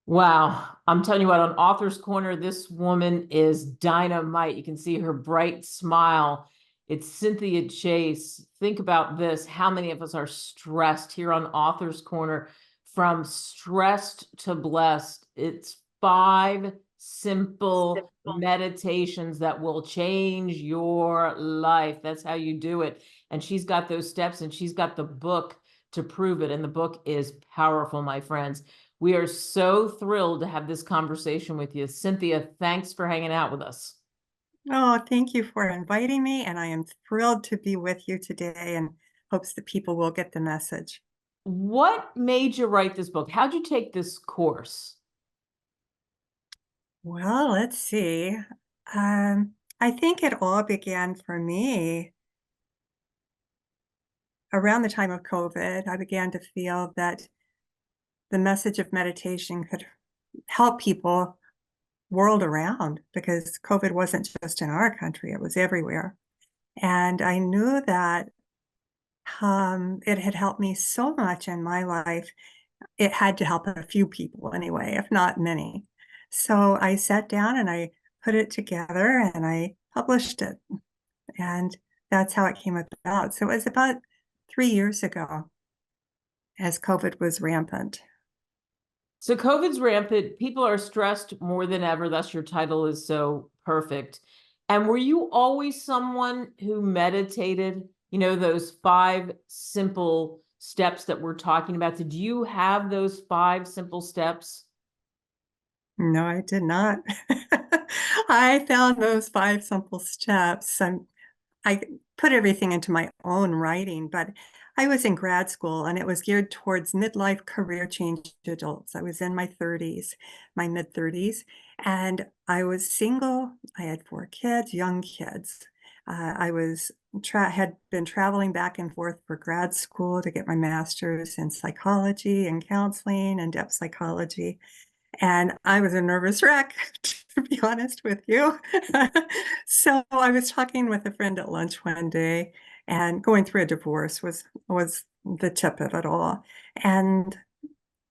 Wow. I'm telling you what, on Authors Corner, this woman is dynamite. You can see her bright smile. It's Cynthia D.Chase. Think about this. How many of us are stressed here on Authors Corner? From stressed to blessed. It's 5 simple meditations that will change your life. That's how you do it. And she's got those steps and she's got the book to prove it. And the book is powerful, my friends. We are so thrilled to have this conversation with you. Cynthia, thanks for hanging out with us. Oh, thank you for inviting me, and I am thrilled to be with you today and hopes that people will get the message. What made you write this book? How'd you take this course? Well, let's see. I think it all began for me around the time of COVID. I began to feel that the message of meditation could help people world around because COVID wasn't just in our country, it was everywhere. And I knew that it had helped me so much in my life. It had to help a few people anyway, if not many. So I sat down and I put it together and I published it. And that's how it came about. So it was about 3 years ago as COVID was rampant. So COVID's rampant. People are stressed more than ever. Thus, your title is so perfect. And were you always someone who meditated? You know, those 5 simple steps that we're talking about. Did you have those 5 simple steps? No, I did not. I found those 5 simple steps. I put everything into my own writing, but I was in grad school and it was geared towards midlife career change adults. I was in my 30s, my mid 30s, and I was single. I had 4 kids, young kids. I was had been traveling back and forth for grad school to get my master's in psychology and counseling and depth psychology. And I was a nervous wreck, to be honest with you. So I was talking with a friend at lunch one day, and going through a divorce was the tip of it all. And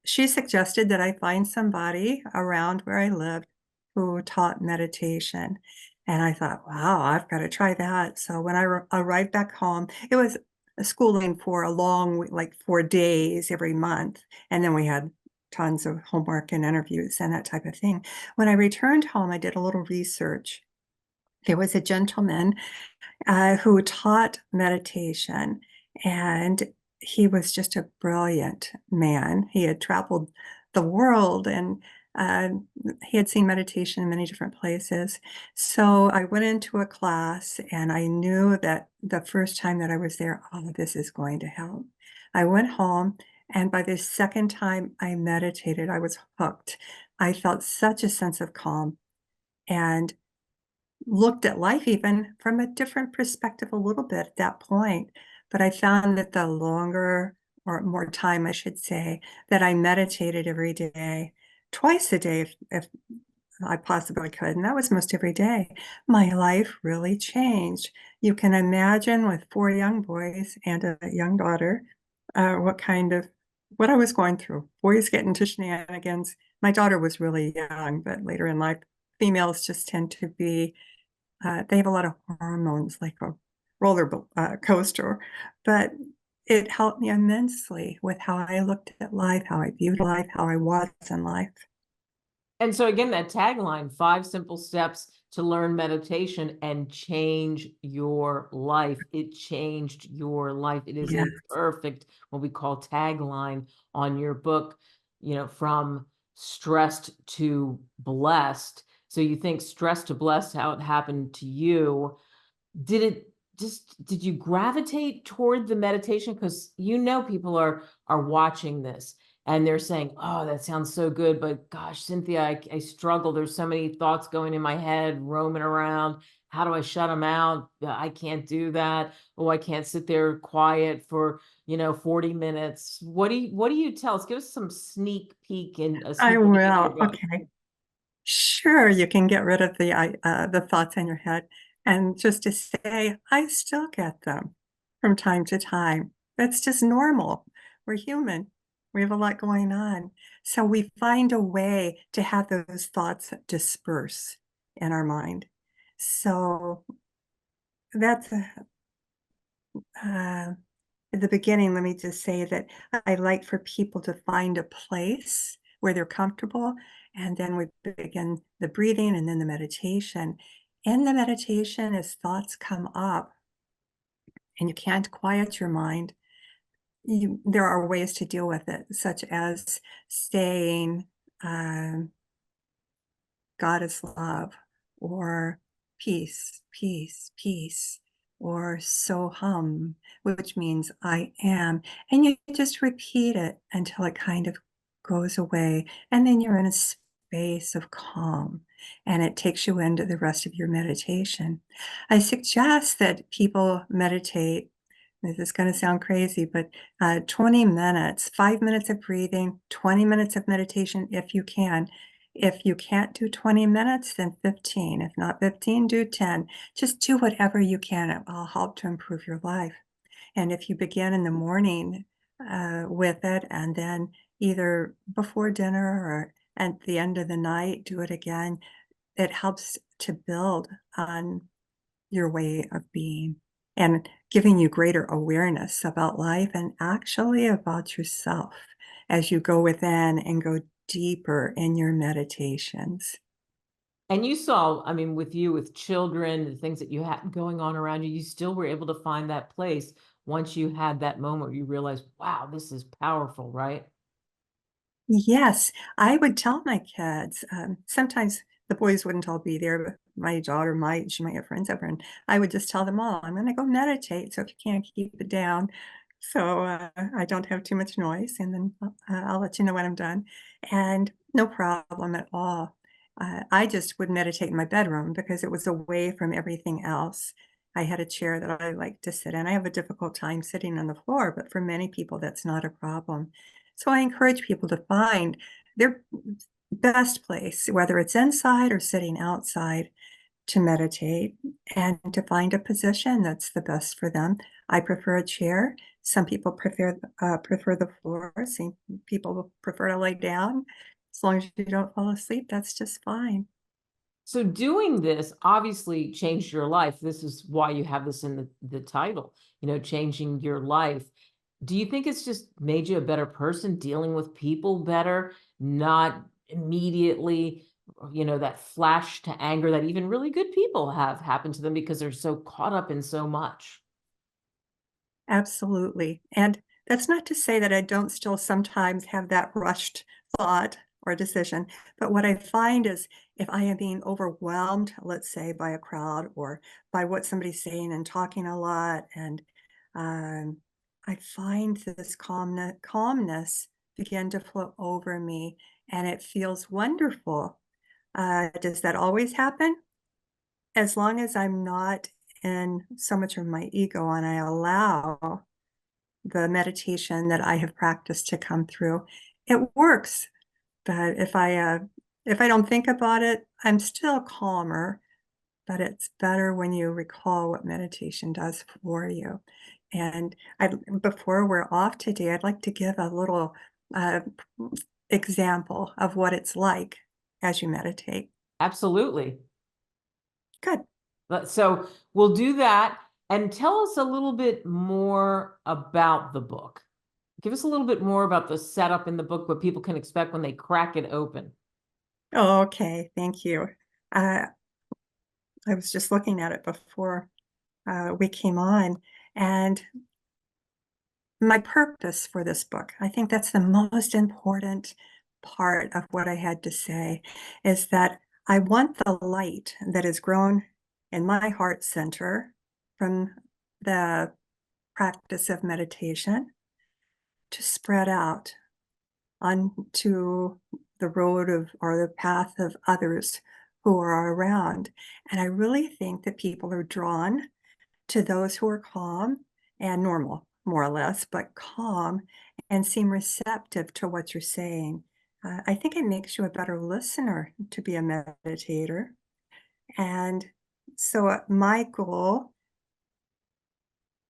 she suggested that I find somebody around where I lived who taught meditation. And I thought, wow, I've got to try that. So when I arrived back home, it was a schooling for a long, like 4 days every month. And then we had tons of homework and interviews and that type of thing. When I returned home, I did a little research. There was a gentleman who taught meditation, and he was just a brilliant man. He had traveled the world and uh, he had seen meditation in many different places. So I went into a class and I knew that the first time that I was there, oh, this is going to help. I went home, and by the second time I meditated, I was hooked. I felt such a sense of calm and looked at life even from a different perspective a little bit at that point. But I found that the longer or more time, I should say, that I meditated every day, twice a day, if I possibly could, and that was most every day, my life really changed. You can imagine with 4 young boys and a young daughter, what I was going through. Boys get into shenanigans. My daughter was really young, but later in life, females just tend to be they have a lot of hormones, like a coaster, but it helped me immensely with how I looked at life, how I viewed life, how I was in life. And so again, that tagline, 5 simple steps to learn meditation and change your life. It changed your life. It is Yeah. a perfect, what we call tagline on your book, you know, from stressed to blessed. So you think stressed to blessed, how it happened to you. Did you gravitate toward the meditation? Because you know people are watching this and they're saying, oh, that sounds so good, but gosh, Cynthia, I struggle. There's so many thoughts going in my head, roaming around. How do I shut them out? I can't do that. Oh, I can't sit there quiet for 40 minutes. What do you tell us? Give us some sneak peek and a I sneak peek in your will. book. Okay. Sure, you can get rid of the thoughts in your head, and just to say, I still get them from time to time. That's just normal. We're human. We have a lot going on. So we find a way to have those thoughts disperse in our mind. So that's uh, at the beginning, let me just say that I like for people to find a place where they're comfortable, and then we begin the breathing and then the meditation. In the meditation, as thoughts come up and you can't quiet your mind, there are ways to deal with it, such as saying, um, God is love, or peace, peace, peace, or so hum, which means I am. And you just repeat it until it kind of goes away. And then you're in a space of calm and it takes you into the rest of your meditation. I suggest that people meditate. This is going to sound crazy, but 20 minutes, 5 minutes of breathing, 20 minutes of meditation if you can. If you can't do 20 minutes, then 15. If not 15, do 10. Just do whatever you can. It will help to improve your life. And if you begin in the morning with it, and then either before dinner or at the end of the night, do it again, it helps to build on your way of being and giving you greater awareness about life and actually about yourself as you go within and go deeper in your meditations. And you saw, I mean, with you, with children, the things that you had going on around you, you still were able to find that place once you had that moment where you realized, wow, this is powerful, right? Yes, I would tell my kids, sometimes the boys wouldn't all be there, but my daughter might, she might have friends over, and I would just tell them all, I'm going to go meditate. So if you can't keep it down, so I don't have too much noise, and then I'll let you know when I'm done. And no problem at all. I just would meditate in my bedroom because it was away from everything else. I had a chair that I like to sit in. I have a difficult time sitting on the floor, but for many people, that's not a problem. So I encourage people to find their best place, whether it's inside or sitting outside, to meditate and to find a position that's the best for them. I prefer a chair. Some people prefer the floor. Some people prefer to lay down. As long as you don't fall asleep, that's just fine. So doing this obviously changed your life. This is why you have this in the title, changing your life. Do you think it's just made you a better person, dealing with people better, not immediately, that flash to anger that even really good people have happened to them because they're so caught up in so much? Absolutely. And that's not to say that I don't still sometimes have that rushed thought or decision. But what I find is if I am being overwhelmed, let's say by a crowd or by what somebody's saying and talking a lot, and um, I find this calmness begin to flow over me and it feels wonderful. Does that always happen? As long as I'm not in so much of my ego and I allow the meditation that I have practiced to come through, it works. But if I don't think about it, I'm still calmer, but it's better when you recall what meditation does for you. And before we're off today, I'd like to give a little uh, example of what it's like as you meditate. Absolutely. Good. So we'll do that. And tell us a little bit more about the book. Give us a little bit more about the setup in the book, what people can expect when they crack it open. Okay, thank you. Uh, I was just looking at it before we came on, and my purpose for this book, I think that's the most important part of what I had to say, is that I want the light that has grown in my heart center from the practice of meditation to spread out onto the road of or the path of others who are around. And I really think that people are drawn to those who are calm and normal, more or less, but calm and seem receptive to what you're saying. I think it makes you a better listener to be a meditator. And so my goal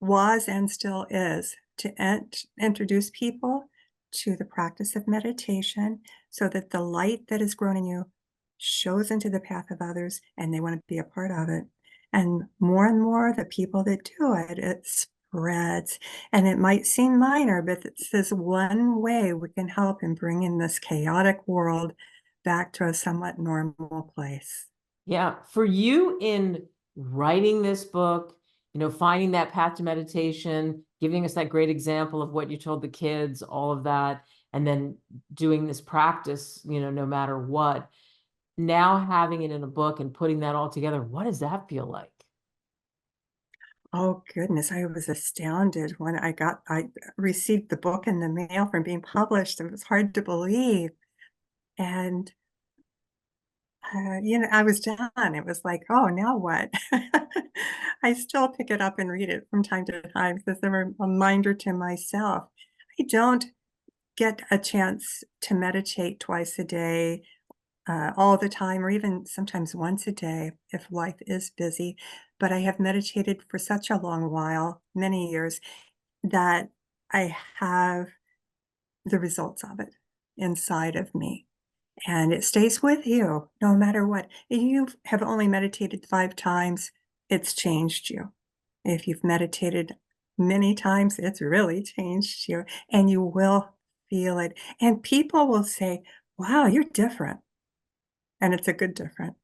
was and still is to introduce people to the practice of meditation so that the light that is grown in you shows into the path of others and they want to be a part of it. And more, the people that do it, it spreads. And it might seem minor, but it's this one way we can help in bringing this chaotic world back to a somewhat normal place. Yeah. For you in writing this book, finding that path to meditation, giving us that great example of what you told the kids, all of that, and then doing this practice, no matter what, now having it in a book and putting that all together, what does that feel like? Oh goodness, I was astounded when I received the book in the mail from being published. It was hard to believe. And I was done. It was like, "Oh, now what?" I still pick it up and read it from time to time as a reminder to myself. I don't get a chance to meditate twice a day, all the time, or even sometimes once a day if life is busy, but I have meditated for such a long while, many years, that I have the results of it inside of me. And it stays with you no matter what. If you have only meditated 5 times, it's changed you. If you've meditated many times, it's really changed you, and you will feel it. And people will say, "Wow, you're different." And it's a good different.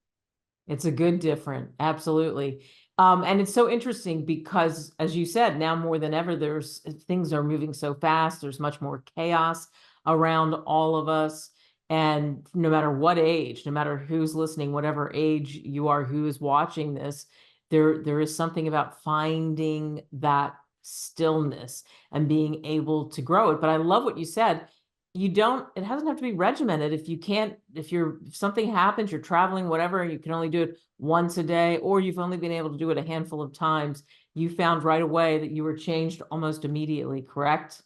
It's a good different, absolutely. And it's so interesting because, as you said, now more than ever, things are moving so fast. There's much more chaos around all of us. And no matter what age, no matter who's listening, whatever age you are, who is watching this, there is something about finding that stillness and being able to grow it. But I love what you said. It doesn't have to be regimented. If something happens, you're traveling, whatever, and you can only do it once a day, or you've only been able to do it a handful of times, you found right away that you were changed almost immediately, correct?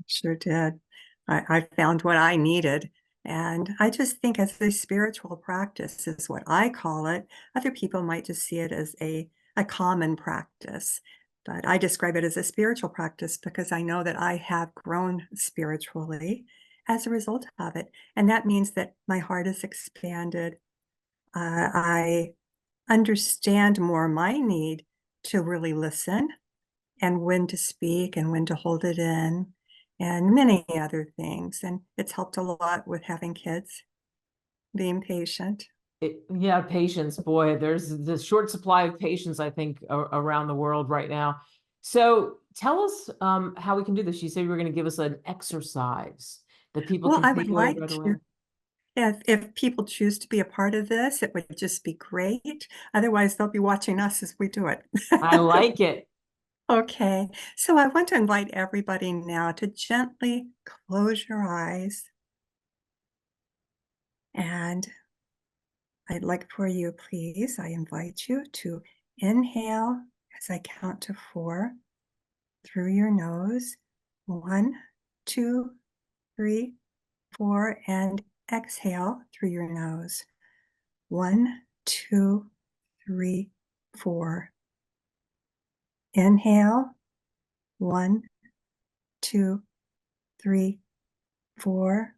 Sure did. I found what I needed. And I just think as a spiritual practice is what I call it. Other people might just see it as a common practice. But I describe it as a spiritual practice because I know that I have grown spiritually as a result of it. And that means that my heart is expanded. I understand more my need to really listen and when to speak and when to hold it in and many other things. And it's helped a lot with having kids, being patient. Yeah, patience, boy, there's the short supply of patience, I think, around the world right now. So tell us how we can do this. You said you were going to give us an exercise that people Well, can I would take away like right away. to, if people choose to be a part of this, it would just be great. Otherwise, they'll be watching us as we do it. I like it. Okay, so I want to invite everybody now to gently close your eyes. And I'd like for you, please, I invite you to inhale as I count to 4 through your nose. 1, 2, 3, 4, and exhale through your nose. 1, 2, 3, 4. Inhale. 1, 2, 3, 4.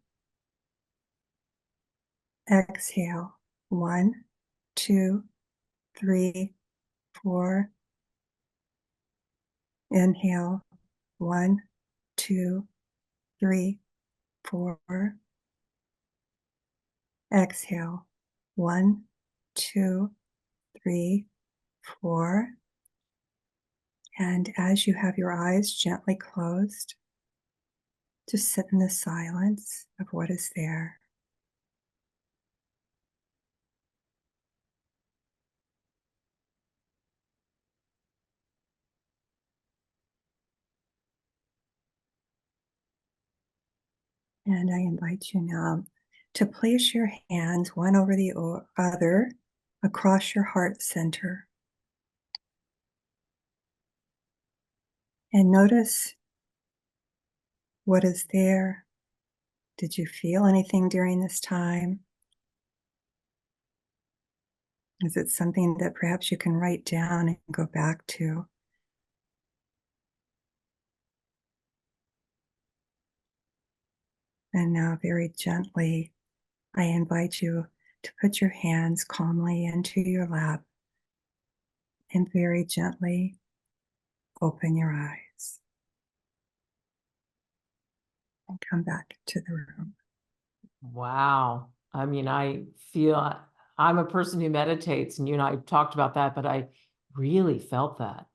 Exhale. 1, 2, 3, 4. Inhale. 1, 2, 3, 4. Exhale. 1, 2, 3, 4. And as you have your eyes gently closed, just sit in the silence of what is there. And I invite you now to place your hands one over the other across your heart center. And notice what is there. Did you feel anything during this time? Is it something that perhaps you can write down and go back to? And now very gently, I invite you to put your hands calmly into your lap and very gently open your eyes and come back to the room. Wow. I mean, I feel I'm a person who meditates, and you and I talked about that, but I really felt that.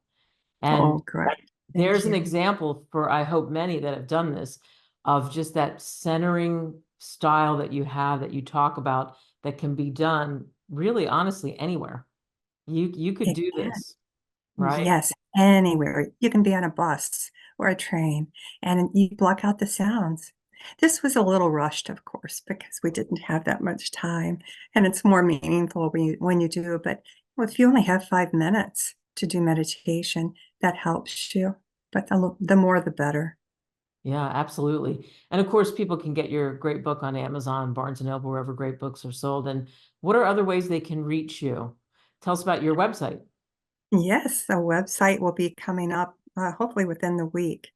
Oh, And good. Thank there's an you. example for, I hope, many that have done this, of just that centering style that you have, that you talk about, that can be done really honestly anywhere. You could It do can. this, right? Yes, anywhere. You can be on a bus or a train and you block out the sounds. This was a little rushed, of course, because we didn't have that much time, and it's more meaningful when you do. But if you only have 5 minutes to do meditation, that helps you. But the more, the better. Yeah, absolutely. And of course, people can get your great book on Amazon, Barnes and Noble, wherever great books are sold. And what are other ways they can reach you? Tell us about your website. Yes, the website will be coming up hopefully within the week,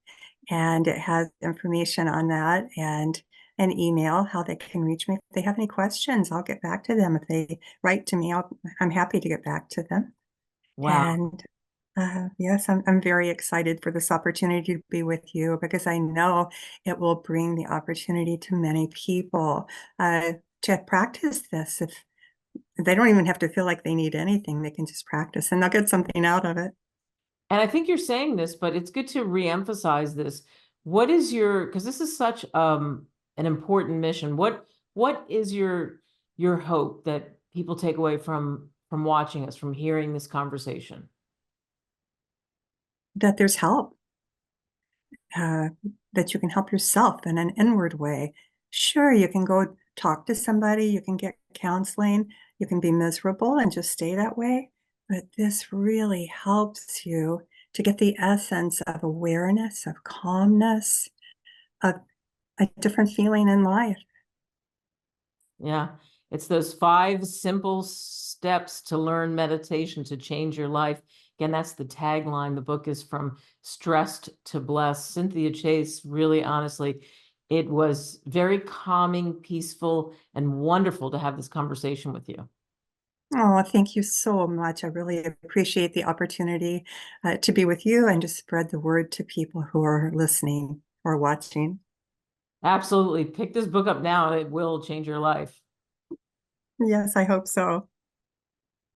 and it has information on that and an email how they can reach me. If they have any questions, I'll get back to them. If they write to me, I'm happy to get back to them. Wow. And yes, I'm very excited for this opportunity to be with you because I know it will bring the opportunity to many people to practice this. If they don't even have to feel like they need anything, they can just practice and they'll get something out of it. And I think you're saying this, but it's good to reemphasize this. What is your, because this is such an important mission. What is your hope that people take away from watching us, from hearing this conversation? That there's help, uh, that you can help yourself in an inward way. Sure, you can go talk to somebody, you can get counseling, you can be miserable and just stay that way. But this really helps you to get the essence of awareness, of calmness, of a different feeling in life. Yeah, it's those 5 simple steps to learn meditation to change your life. Again, that's the tagline. The book is From Stressed to Blessed. Cynthia Chase, really honestly, it was very calming, peaceful, and wonderful to have this conversation with you. Oh, thank you so much. I really appreciate the opportunity to be with you and to spread the word to people who are listening or watching. Absolutely. Pick this book up now and it will change your life. Yes, I hope so.